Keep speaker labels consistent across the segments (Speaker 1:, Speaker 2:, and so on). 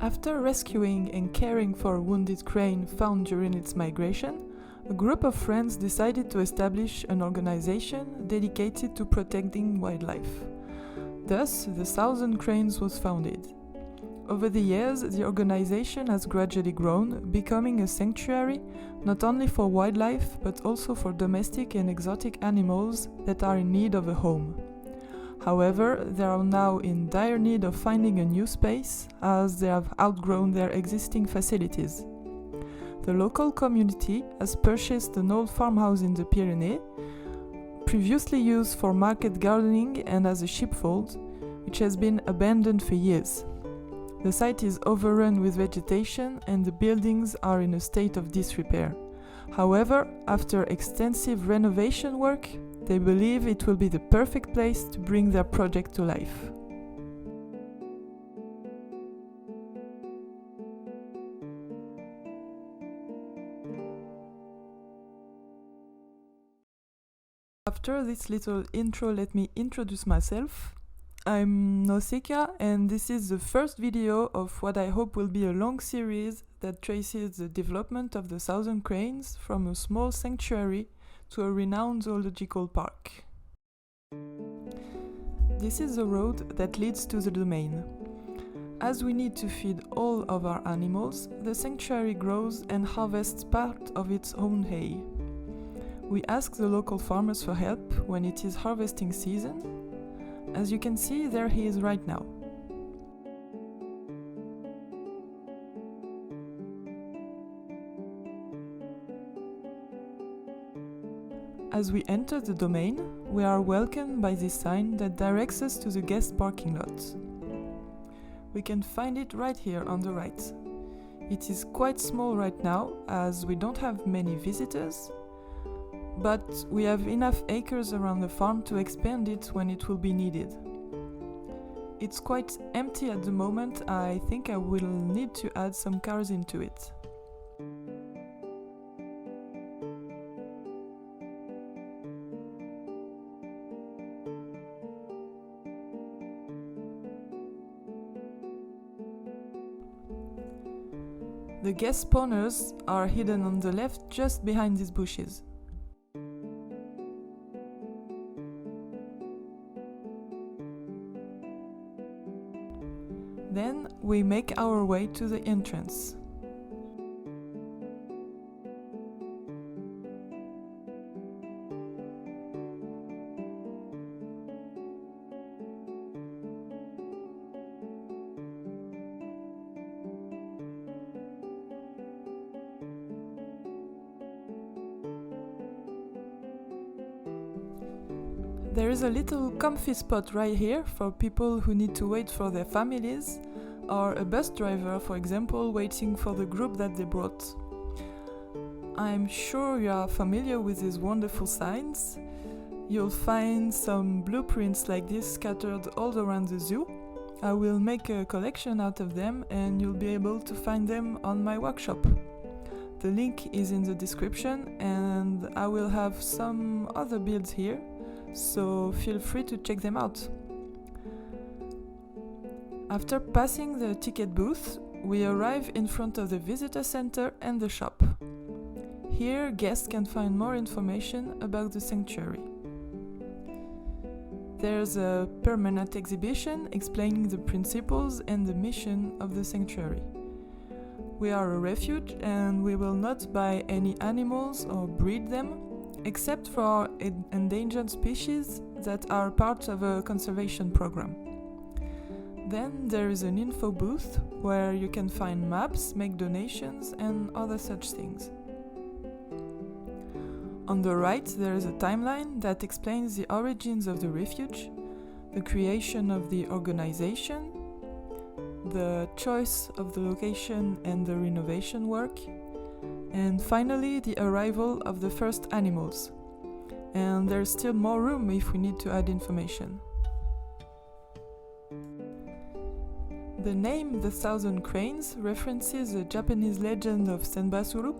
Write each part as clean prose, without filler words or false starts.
Speaker 1: After rescuing and caring for a wounded crane found during its migration, a group of friends decided to establish an organization dedicated to protecting wildlife. Thus, the Thousand Cranes was founded. Over the years, the organization has gradually grown, becoming a sanctuary not only for wildlife but also for domestic and exotic animals that are in need of a home. However, they are now in dire need of finding a new space as they have outgrown their existing facilities. The local community has purchased an old farmhouse in the Pyrenees, previously used for market gardening and as a sheepfold, which has been abandoned for years. The site is overrun with vegetation and the buildings are in a state of disrepair. However, after extensive renovation work, they believe it will be the perfect place to bring their project to life. After this little intro, let me introduce myself. I'm Nausicaa, and this is the first video of what I hope will be a long series that traces the development of the Thousand Cranes from a small sanctuary to a renowned zoological park. This is the road that leads to the domain. As we need to feed all of our animals, the sanctuary grows and harvests part of its own hay. We ask the local farmers for help when it is harvesting season. As you can see, there he is right now. As we enter the domain, we are welcomed by this sign that directs us to the guest parking lot. We can find it right here on the right. It is quite small right now as we don't have many visitors, but we have enough acres around the farm to expand it when it will be needed. It's quite empty at the moment. I think I will need to add some cars into it. The guest spawners are hidden on the left just behind these bushes. Then we make our way to the entrance. There is a little comfy spot right here for people who need to wait for their families, or a bus driver, for example, waiting for the group that they brought. I'm sure you are familiar with these wonderful signs. You'll find some blueprints like this scattered all around the zoo. I will make a collection out of them and you'll be able to find them on my workshop. The link is in the description and I will have some other builds here, so feel free to check them out. After passing the ticket booth, we arrive in front of the visitor center and the shop. Here, guests can find more information about the sanctuary. There's a permanent exhibition explaining the principles and the mission of the sanctuary. We are a refuge and we will not buy any animals or breed them, except for endangered species that are part of a conservation program. Then there is an info booth where you can find maps, make donations and other such things. On the right there is a timeline that explains the origins of the refuge, the creation of the organization, the choice of the location and the renovation work, and finally the arrival of the first animals. And there's still more room if we need to add information. The name The Thousand Cranes references a Japanese legend of Senbasuru.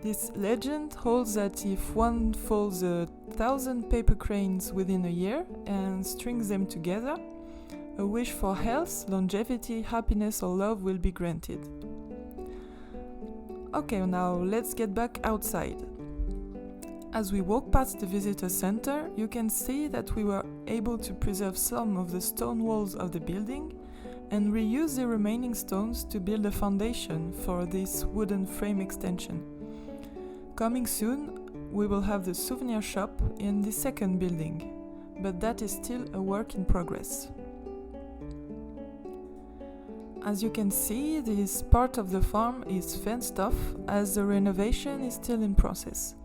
Speaker 1: This legend holds that if one folds 1,000 paper cranes within a year and strings them together, A wish for health, longevity, happiness or love will be granted. Okay, now let's get back outside. As we walk past the visitor center, you can see that we were able to preserve some of the stone walls of the building and reuse the remaining stones to build a foundation for this wooden frame extension. Coming soon, we will have the souvenir shop in the second building, but that is still a work in progress. As you can see, this part of the farm is fenced off as the renovation is still in process.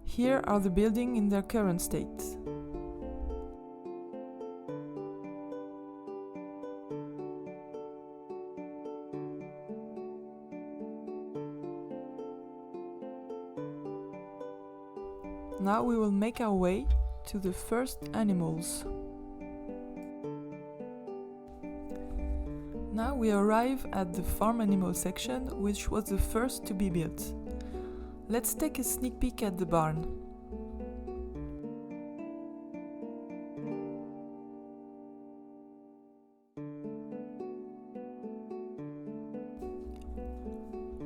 Speaker 1: Here are the buildings in their current state. Now we will make our way to the first animals. Now we arrive at the farm animal section, which was the first to be built. Let's take a sneak peek at the barn.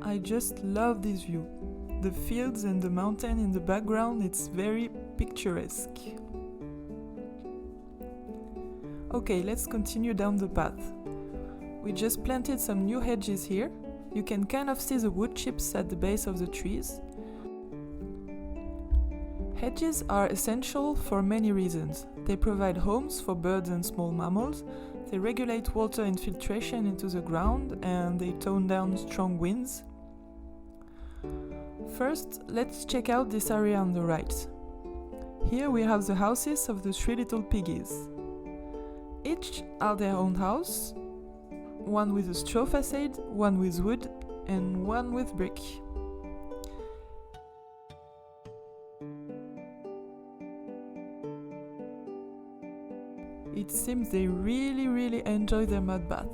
Speaker 1: I just love this view. The fields and the mountain in the background, it's very picturesque. Okay, let's continue down the path. We just planted some new hedges here. You can kind of see the wood chips at the base of the trees. Hedges are essential for many reasons. They provide homes for birds and small mammals, they regulate water infiltration into the ground, and they tone down strong winds. First, let's check out this area on the right. Here we have the houses of the 3 little piggies. Each are their own house, one with a straw facade, one with wood, and one with brick. It seems they really enjoy their mud bath.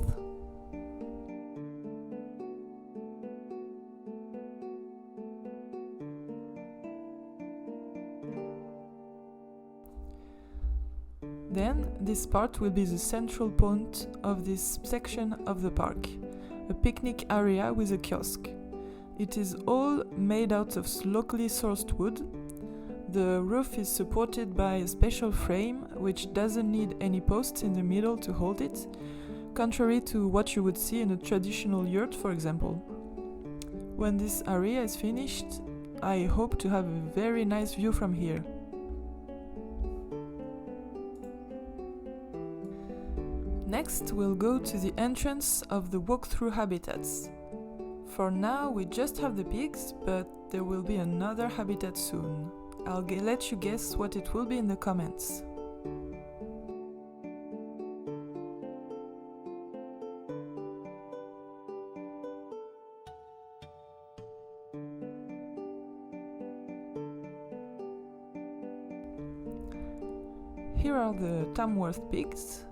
Speaker 1: Then, this part will be the central point of this section of the park, a picnic area with a kiosk. It is all made out of locally sourced wood. The roof is supported by a special frame which doesn't need any posts in the middle to hold it, contrary to what you would see in a traditional yurt, for example. When this area is finished, I hope to have a very nice view from here. Next, we'll go to the entrance of the walk-through habitats. For now, we just have the pigs, but there will be another habitat soon. I'll let you guess what it will be in the comments. Here are the Tamworth pigs.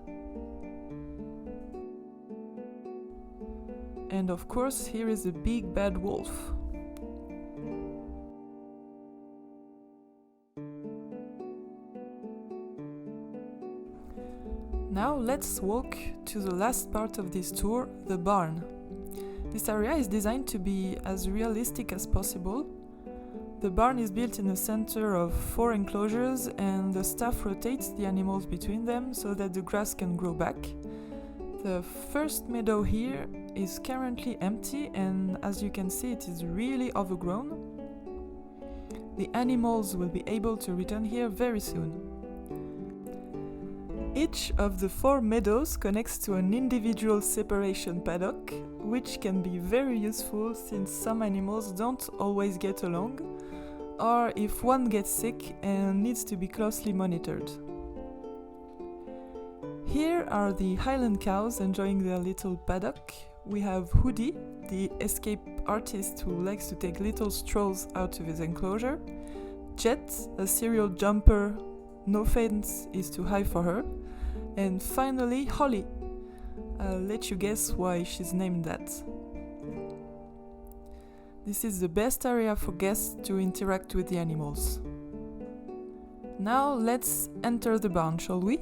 Speaker 1: And of course, here is the big bad wolf. Now let's walk to the last part of this tour, the barn. This area is designed to be as realistic as possible. The barn is built in the center of 4 enclosures, and the staff rotates the animals between them so that the grass can grow back. The first meadow here is currently empty, and as you can see, it is really overgrown. The animals will be able to return here very soon. Each of the 4 meadows connects to an individual separation paddock, which can be very useful since some animals don't always get along, or if one gets sick and needs to be closely monitored. Here are the Highland cows enjoying their little paddock. We have Hoodie, the escape artist who likes to take little strolls out of his enclosure. Jet, a serial jumper, no fence is too high for her. And finally, Holly. I'll let you guess why she's named that. This is the best area for guests to interact with the animals. Now let's enter the barn, shall we?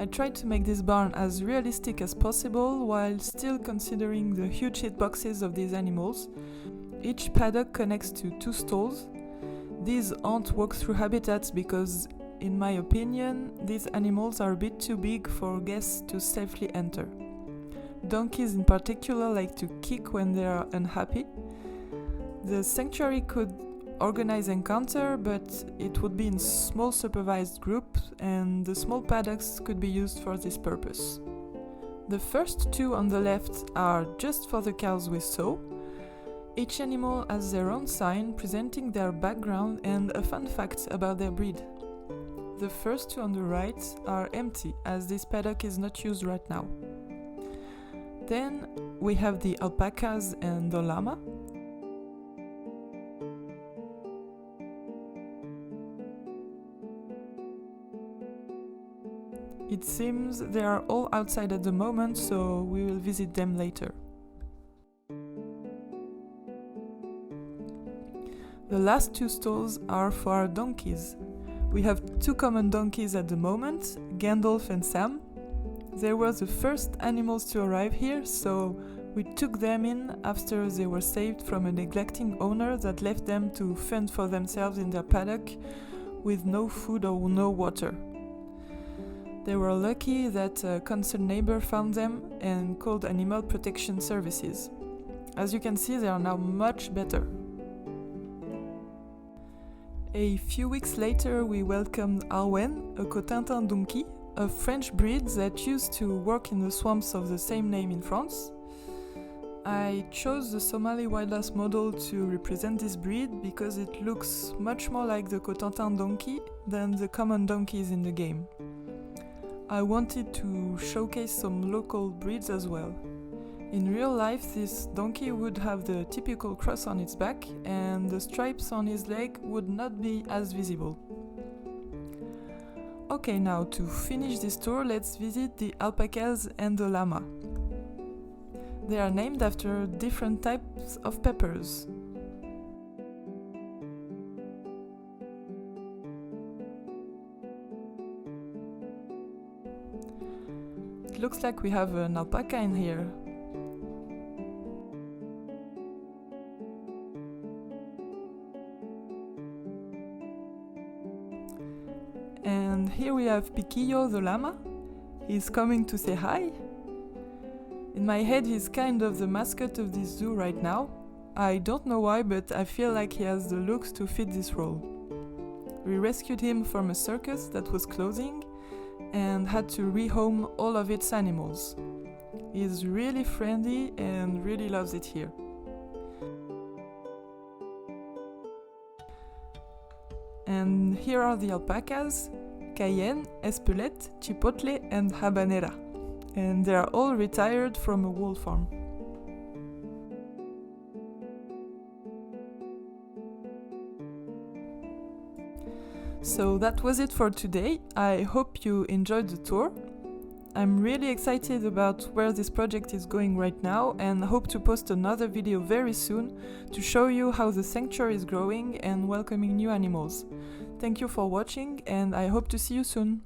Speaker 1: I tried to make this barn as realistic as possible while still considering the huge hitboxes of these animals. Each paddock connects to 2 stalls. These aren't walk-through habitats because, in my opinion, these animals are a bit too big for guests to safely enter. Donkeys in particular like to kick when they are unhappy. The sanctuary could organize encounter, but it would be in small supervised groups, and the small paddocks could be used for this purpose. The first 2 on the left are just for the cows we saw. Each animal has their own sign presenting their background and a fun fact about their breed. The first 2 on the right are empty, as this paddock is not used right now. Then we have the alpacas and the llama. It seems they are all outside at the moment, so we will visit them later. The last 2 stalls are for our donkeys. We have 2 common donkeys at the moment, Gandalf and Sam. They were the first animals to arrive here, so we took them in after they were saved from a neglecting owner that left them to fend for themselves in their paddock with no food or no water. They were lucky that a concerned neighbor found them and called Animal Protection Services. As you can see, they are now much better. A few weeks later, we welcomed Arwen, a Cotentin donkey, a French breed that used to work in the swamps of the same name in France. I chose the Somali wildlife model to represent this breed because it looks much more like the Cotentin donkey than the common donkeys in the game. I wanted to showcase some local breeds as well. In real life, this donkey would have the typical cross on its back, and the stripes on his leg would not be as visible. Okay, now to finish this tour, let's visit the alpacas and the llama. They are named after different types of peppers. It looks like we have an alpaca in here. And here we have Piquillo the llama. He's coming to say hi. In my head, he's kind of the mascot of this zoo right now. I don't know why, but I feel like he has the looks to fit this role. We rescued him from a circus that was closing and had to rehome all of its animals. He's really friendly and really loves it here. And here are the alpacas, Cayenne, Espelette, Chipotle and Habanera. And they are all retired from a wool farm. So that was it for today. I hope you enjoyed the tour. I'm really excited about where this project is going right now and hope to post another video very soon to show you how the sanctuary is growing and welcoming new animals. Thank you for watching and I hope to see you soon.